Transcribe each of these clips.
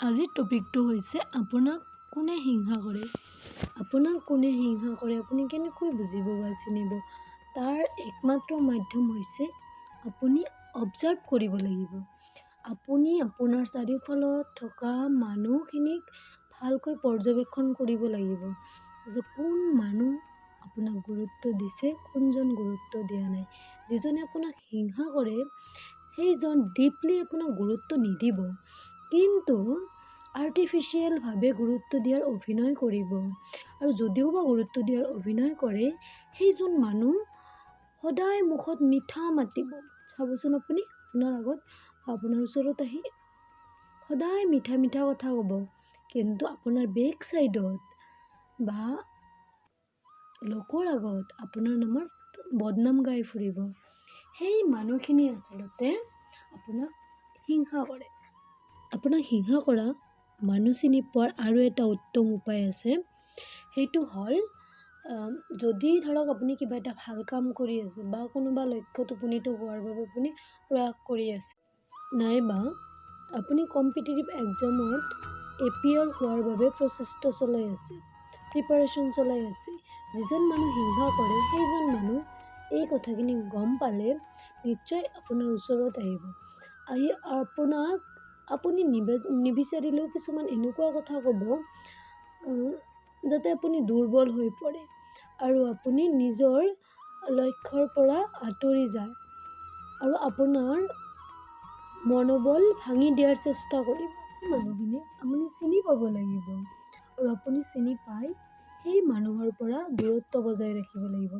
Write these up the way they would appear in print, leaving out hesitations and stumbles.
আজিৰ টপিকটো হৈছে আপোনাক কোনে হিংসা কৰে। আপোনাক কোনে হিংসা কৰে আপুনি কেনেকৈ বুজিব বা চিনিব, তাৰ একমাত্ৰ মাধ্যম হৈছে আপুনি অবজাৰ্ভ কৰিব লাগিব। আপুনি আপোনাৰ চাৰিওফালত থকা মানুহখিনিক ভালকৈ পৰ্যবেক্ষণ কৰিব লাগিব যে কোন মানুহ আপোনাক গুৰুত্ব দিছে, কোনজন গুৰুত্ব দিয়া নাই। যিজনে আপোনাক হিংসা কৰে সেইজন ডিপলি আপোনাক গুৰুত্ব নিদিব, কিন্তু আৰ্টিফিচিয়েলভাৱে গুৰুত্ব দিয়াৰ অভিনয় কৰিব। আৰু যদিও বা গুৰুত্ব দিয়াৰ অভিনয় কৰে, সেইজন মানুহ সদায় মুখত মিঠা মাতিব। চাবচোন আপুনি আপোনাৰ আগত আপোনাৰ ওচৰত আহি সদায় মিঠা মিঠা কথা ক'ব, কিন্তু আপোনাৰ বেক চাইডত বা লোকৰ আগত আপোনাৰ নামৰ বদনাম গাই ফুৰিব। সেই মানুহখিনি আচলতে আপোনাক হিংসা কৰে। আপোনাক হিংসা কৰা মানুহ চিনি পোৱাৰ আৰু এটা উত্তম উপায় আছে। সেইটো হ'ল যদি ধৰক আপুনি কিবা এটা ভাল কাম কৰি আছে বা কোনোবা লক্ষ্যত উপনীত হোৱাৰ বাবে আপুনি প্ৰয়াস কৰি আছে, নাইবা আপুনি কম্পিটিটিভ এক্সামত এপিয়াৰ হোৱাৰ বাবে প্ৰচেষ্টা চলাই আছে, প্ৰিপাৰেশ্যন চলাই আছে, যিজন মানুহ হিংসা কৰে সেইজন মানুহ এই কথাখিনি গম পালে নিশ্চয় আপোনাৰ ওচৰত আহিব। আহি আপোনাক আপুনি নিবিচাৰিলেও কিছুমান এনেকুৱা কথা ক'ব যাতে আপুনি দুৰ্বল হৈ পৰে আৰু আপুনি নিজৰ লক্ষ্যৰ পৰা আঁতৰি যায় আৰু আপোনাৰ মনোবল ভাঙি দিয়াৰ চেষ্টা কৰিব। মানুহখিনিক আপুনি চিনি পাব লাগিব আৰু আপুনি চিনি পাই সেই মানুহৰ পৰা দূৰত্ব বজাই ৰাখিব লাগিব।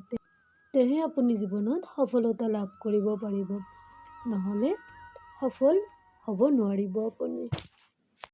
তেহে আপুনি জীৱনত সফলতা লাভ কৰিব পাৰিব, নহ'লে সফল হ'ব নোৱাৰিব আপুনি।